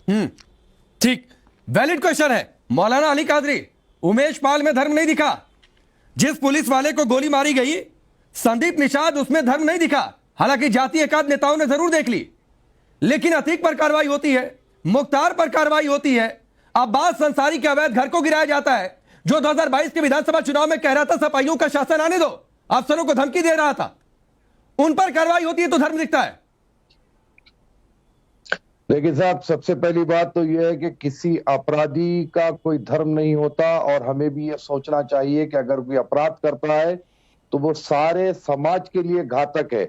ठीक, valid question है। मौलाना अली कादरी, उमेश पाल में धर्म नहीं दिखा। जिस पुलिस वाले को गोली मारी गई संदीप निषाद, उसमें धर्म नहीं दिखा। हालांकि जाति एकाध नेताओं ने जरूर देख ली, लेकिन अतीक पर कार्रवाई होती है, मुख्तार पर कार्रवाई होती है, अब्बास अंसारी के अवैध घर को गिराया जाता है, जो 2022 के विधानसभा चुनाव में कह रहा था सपाइयों का शासन आने दो, अफसरों को धमकी दे रहा था, उन पर कार्रवाई होती है तो धर्म दिखता है। देखिए साहब, सबसे पहली बात तो यह है कि किसी अपराधी का कोई धर्म नहीं होता, और हमें भी यह सोचना चाहिए कि अगर कोई अपराध करता है तो वो सारे समाज के लिए घातक है।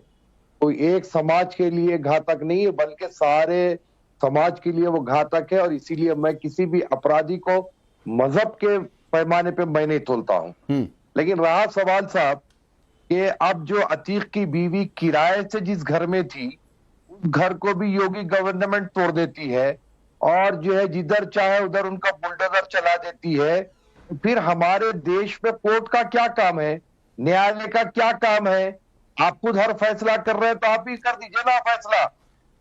कोई एक समाज के लिए घातक नहीं है, बल्कि सारे समाज के लिए वो घातक है। और इसीलिए मैं किसी भी अपराधी को मजहब के पैमाने पे मैं नहीं तोलता हूं। लेकिन रहा सवाल साहब कि अब जो अतीक की बीवी किराए से जिस घर में थी, उस घर को भी योगी गवर्नमेंट तोड़ देती है, और जो है जिधर चाहे उधर उनका बुलडोजर चला देती है। फिर हमारे देश में कोर्ट का क्या काम है, न्यायालय का क्या काम है? आप खुद हर फैसला कर रहे हैं तो आप ही कर दीजिए ना फैसला।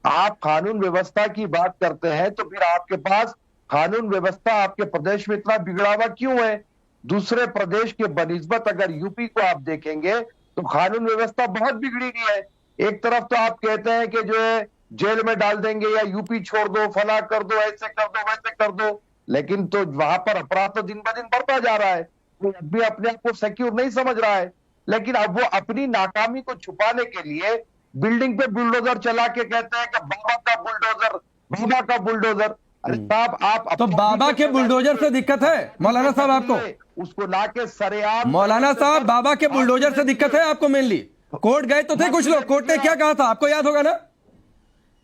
आप कानून व्यवस्था की बात करते हैं तो फिर आपके पास कानून व्यवस्था आपके प्रदेश में इतना बिगड़ा हुआ क्यों है? दूसरे प्रदेश के बनिस्बत अगर यूपी को आप देखेंगे तो कानून व्यवस्था बहुत बिगड़ी हुई है। एक तरफ तो आप कहते हैं कि जो है जेल में डाल देंगे या यूपी छोड़ दो, फला कर दो, ऐसे कर दो, वैसे कर दो, लेकिन तो वहां पर अपराध तो दिन ब दिन बढ़ता जा रहा है। कोई भी अपने आप को सिक्योर नहीं समझ रहा है, लेकिन अब वो अपनी नाकामी को छुपाने के लिए बिल्डिंग पे बुलडोजर चला के कहते हैं कि बाबा का बुलडोजर, बाबा का बुलडोजर। अरे साहब, आप तो बाबा के बुलडोजर से दिक्कत है मौलाना साहब आपको? उसको ला के सरेआम मौलाना साहब, बाबा के बुलडोजर से दिक्कत है आपको मेनली? कोर्ट गए तो थे कुछ लोग, कोर्ट ने क्या कहा था आपको याद होगा ना?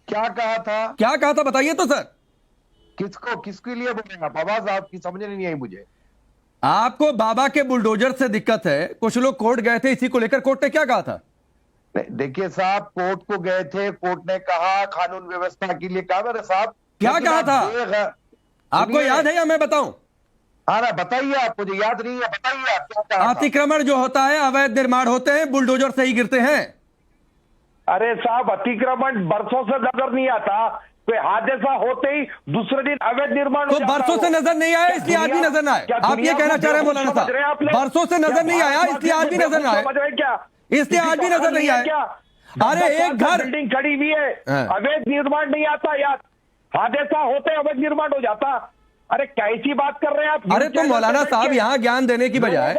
क्या कहा था? क्या कहा था बताइए तो सर। किसको, किसके लिए बोलेंगे आप? आवाज आपकी समझ नहीं आई मुझे। आपको बाबा के बुलडोजर से दिक्कत है, कुछ लोग कोर्ट गए थे, इसी को लेकर कोर्ट ने क्या कहा था? देखिए साहब, कोर्ट को गए थे, कोर्ट ने कहा कानून व्यवस्था के लिए कहा। मेरे साहब क्या कहा था आपको याद है या मैं बताऊं? हाँ बताइए, आप मुझे याद नहीं है, बताइए आप क्या कहा था? अतिक्रमण जो होता है, अवैध निर्माण होते हैं, बुलडोजर से ही गिरते हैं। अरे साहब, अतिक्रमण बरसों से नजर नहीं आता, कोई हादसा होते ही दूसरे दिन अवैध निर्माण तो बरसों से नजर नहीं आया इसलिए आज भी नजर ना आए? आप ये कहना चाह रहे हैं मौलाना साहब, बरसों से नजर नहीं आया इसलिए आज भी नजर ना आए? क्या इसलिए आज भी नजर नहीं आए? अरे एक घर, बिल्डिंग खड़ी हुई है, अवैध निर्माण नहीं आता यार, हादसा होते अवैध निर्माण हो जाता। अरे कैसी बात कर रहे हैं आप? अरे तो मौलाना साहब, यहाँ ज्ञान देने की बजाय,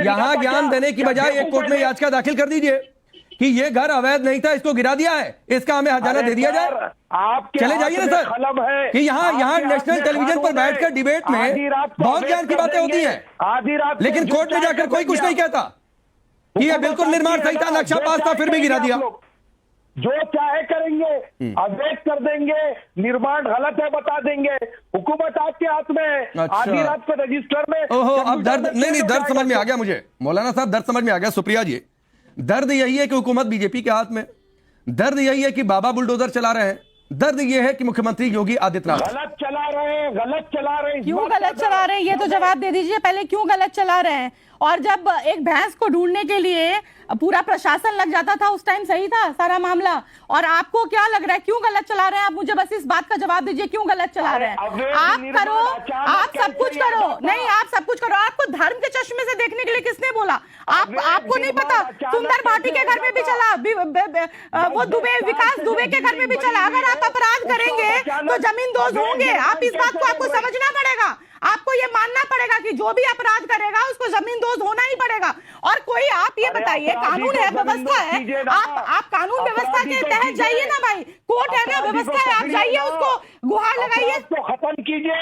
यहाँ ज्ञान देने की बजाय एक कोर्ट में याचिका दाखिल कर दीजिए कि ये घर अवैध नहीं था, इसको गिरा दिया है, इसका हमें हर्जाना दे दिया जाए। आप चले जाइए ना सर कि यहाँ नेशनल टेलीविजन पर बैठकर डिबेट में बहुत ज्ञान की बातें होती हैं, आधी रात, लेकिन कोर्ट में जाकर कोई कुछ नहीं कहता कि ये बिल्कुल निर्माण सही था, नक्शा पास था, फिर भी गिरा दिया। जो चाहे करेंगे, अवैध कर देंगे, निर्माण गलत है बता देंगे, हुकूमत आपके हाथ में है। अच्छा। आधी रात को रजिस्टर में, ओहो, अब दर्द नहीं, दर्द समझ में आ गया मुझे मौलाना साहब, दर्द समझ में आ गया। सुप्रिया जी, दर्द यही है कि हुकूमत बीजेपी के हाथ में, दर्द यही है कि बाबा बुलडोजर चला रहे हैं, दर्द यह है कि मुख्यमंत्री योगी आदित्यनाथ गलत चला रहे हैं, गलत चला रहे हैं। क्यों गलत चला रहे हैं ये तो जवाब दे दीजिए पहले, क्यों गलत चला रहे हैं? और जब एक भैंस को ढूंढने के लिए पूरा प्रशासन लग जाता था, उस टाइम सही था सारा मामला? और आपको क्या लग रहा है क्यों गलत चला रहे हैं? आप मुझे बस इस बात का जवाब दीजिए, क्यों गलत चला रहे हैं? आप करो, आप सब कुछ करो, नहीं आप सब कुछ करो। आपको धर्म के चश्मे से देखने के लिए किसने बोला? आपको नहीं पता? सुंदर भाटी के घर में भी चला, वो दुबे, विकास दुबे के घर में भी चला। अगर आप अपराध करेंगे तो जमीन दोज होंगे। आप इस बात को आपको समझना पड़ेगा, आपको ये मानना पड़ेगा कि जो भी अपराध करेगा उसको जमीन दोज होना ही पड़ेगा। और कोई आप ये बताइए, कानून है, व्यवस्था है, आप कानून व्यवस्था के तहत जाइए ना भाई, कोर्ट है ना, व्यवस्था है, आप जाइए, उसको गुहार लगाइए, तो खत्म कीजिए,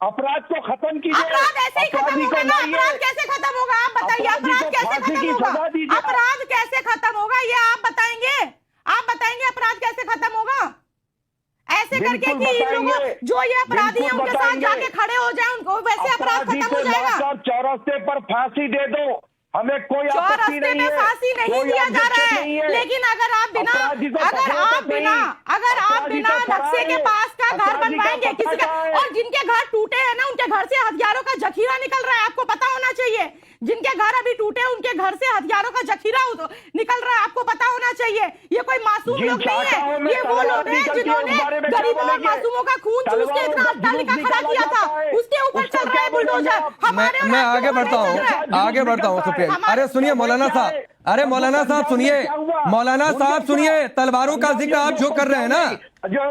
अपराध को खत्म कीजिए। अपराध ऐसे ही खत्म होगा ना? अपराध कैसे खत्म होगा आप बताइए? अपराध कैसे खत्म होगा? अपराध कैसे खत्म होगा ये आप बताएंगे? आप बताएंगे अपराध कैसे खत्म होगा? ऐसे करके कि इन लोगों जो ये अपराधी हैं उनके साथ जाके खड़े हो जाए, उनको वैसे अपराध खत्म हो जाएगा। चौरास्ते पर फांसी दे दो, हमें कोई चौरास्ते में फांसी नहीं दिया जा रहा है, लेकिन अगर आप बिना नक्शे के पास का घर बनवाएंगे किसी का, और जिनके घर टूटे हैं ना, उनके घर से हथियारों का जखीरा निकल रहा है, आपको पता होना चाहिए। जिनके घर अभी टूटे हैं उनके घर से हथियारों का जखीरा निकल रहा है, आपको पता होना चाहिए। ये कोई मासूम लोग नहीं है, ये वो लोग हैं जिन्होंने गरीबों और मासूमों का खून चूस के इतना अट्टालिका खड़ा किया था, उसके ऊपर चल रहा है बुलडोजर। हमारे मैं आगे बढ़ता हूँ सुप्रिया। अरे सुनिए मौलाना साहब, अरे मौलाना साहब सुनिए, मौलाना साहब सुनिए, तलवारों का जिक्र आप जो कर रहे हैं ना,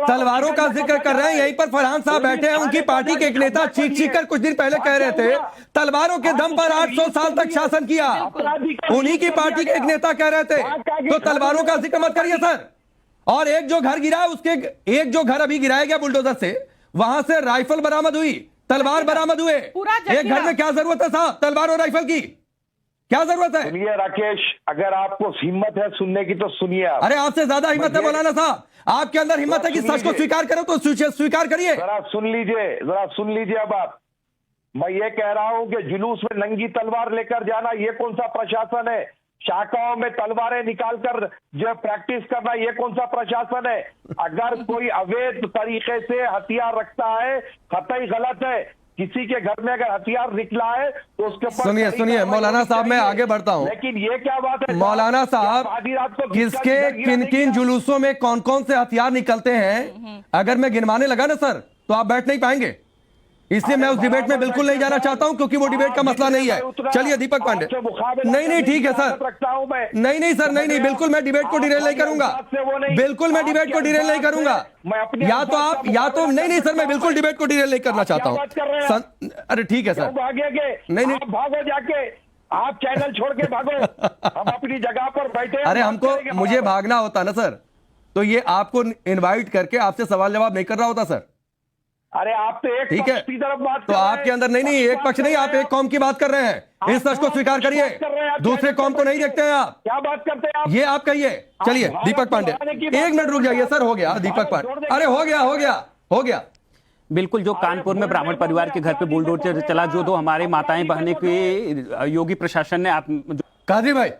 तलवारों का जिक्र कर रहे हैं, यहीं पर फरहान साहब बैठे हैं, उनकी पार्टी के एक नेता चीख कर कुछ दिन पहले कह रहे थे तलवारों के दम पर 800 साल तक शासन किया, उन्हीं की पार्टी के एक नेता कह रहे थे, तो तलवारों का जिक्र मत करिए सर। और एक जो घर गिरा उसके, एक जो घर अभी गिराया गया बुलडोजर से, वहां से राइफल बरामद हुई, तलवार बरामद हुए। एक घर में क्या जरूरत है साहब तलवार और राइफल की, क्या जरूरत है? सुनिए राकेश, अगर आपको हिम्मत है सुनने की तो सुनिए आप। अरे आपसे ज्यादा हिम्मत है मौलाना साहब, आपके अंदर हिम्मत है कि सच को स्वीकार करो तो स्वीकार करिए। जरा सुन लीजिए अब आप। मैं ये कह रहा हूं कि जुलूस में नंगी तलवार लेकर जाना ये कौन सा प्रशासन है? शाखाओं में तलवारें निकालकर जो प्रैक्टिस करना ये कौन सा प्रशासन है? अगर कोई अवैध तरीके से हथियार रखता है कतई गलत है। किसी के घर में अगर हथियार निकला है तो उसके ऊपर सुनिए मौलाना साहब, मैं आगे बढ़ता हूं, लेकिन ये क्या बात है मौलाना साहब, किसके किन किन जुलूसों में कौन कौन से हथियार निकलते हैं अगर मैं गिनवाने लगा ना सर तो आप बैठ नहीं पाएंगे, इसलिए मैं उस डिबेट में बिल्कुल नहीं जाना चाहता हूं क्योंकि वो डिबेट का मसला नहीं है। चलिए दीपक पांडे, नहीं ठीक है सर, नहीं सर, नहीं बिल्कुल मैं डिबेट को डिरेल नहीं करूंगा, बिल्कुल मैं डिबेट को डिरेल नहीं करूंगा, या तो आप या तो नहीं सर, मैं बिल्कुल डिबेट को डिरेल नहीं करना चाहता हूं। अरे ठीक है सर, नहीं भागो जाके, आप चैनल छोड़ के भागो, हम अपनी जगह पर बैठे। अरे हमको मुझे भागना होता ना सर तो ये आपको इनवाइट करके आपसे सवाल जवाब नहीं कर रहा होता सर। अरे आप तो एक ठीक है, की तरफ बात तो आपके अंदर नहीं एक पक्ष नहीं, आप एक कौम की बात कर रहे हैं, इस सच को स्वीकार करिए, दूसरे कौम को नहीं देखते हैं आप। क्या बात करते हैं आप? ये आप कहिए। चलिए दीपक पांडे, एक मिनट रुक जाइए सर, हो गया दीपक पांडे, अरे हो गया। बिल्कुल, जो कानपुर में ब्राह्मण परिवार के घर पे बुलडोजर चला, जो दो हमारे माताएं बहनें के योगी प्रशासन ने आप कादरी भाई,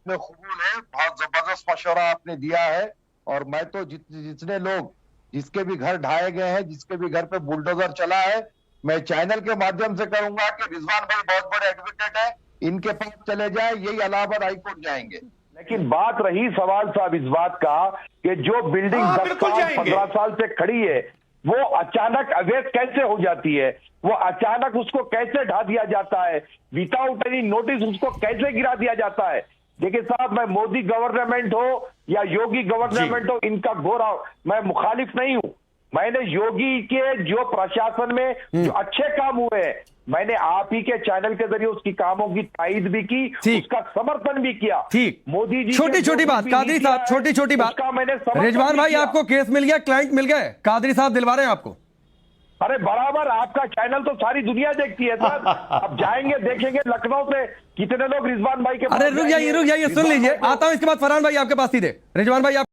में कबूल है, बहुत जबरदस्त मशवरा आपने दिया है। और मैं तो जितने लोग जिसके भी घर ढाए गए हैं, जिसके भी घर पे बुलडोजर चला है, मैं चैनल के माध्यम से कहूंगा कि रिजवान भाई बहुत बड़े एडवोकेट है, इनके पास चले जाए, यही इलाहाबाद हाईकोर्ट जाएंगे। लेकिन बात रही सवाल साहब इस बात का कि जो बिल्डिंग 10 साल 15 साल से खड़ी है वो अचानक अवैध कैसे हो जाती है, वो अचानक उसको कैसे ढा दिया जाता है, विदाउट एनी नोटिस उसको कैसे गिरा दिया जाता है। देखिए साहब, मैं मोदी गवर्नमेंट हो या योगी गवर्नमेंट हो, इनका घोर मैं मुखालिफ नहीं हूं। मैंने योगी के जो प्रशासन में जो अच्छे काम हुए हैं, मैंने आप ही के चैनल के जरिए उसकी कामों की तायद भी की, उसका समर्थन भी किया। ठीक, मोदी जी छोटी बात कादरी साहब, छोटी बात, रिजवान भाई आपको केस मिल गया, क्लाइंट मिल गए, कादरी साहब दिलवा रहे हैं आपको। अरे बराबर, आपका चैनल तो सारी दुनिया देखती है सर। अब जाएंगे देखेंगे लखनऊ से कितने लोग रिजवान भाई के। अरे रुक जाइए सुन लीजिए, आता हूं इसके बाद फरहान भाई आपके पास सीधे। रिजवान भाई आप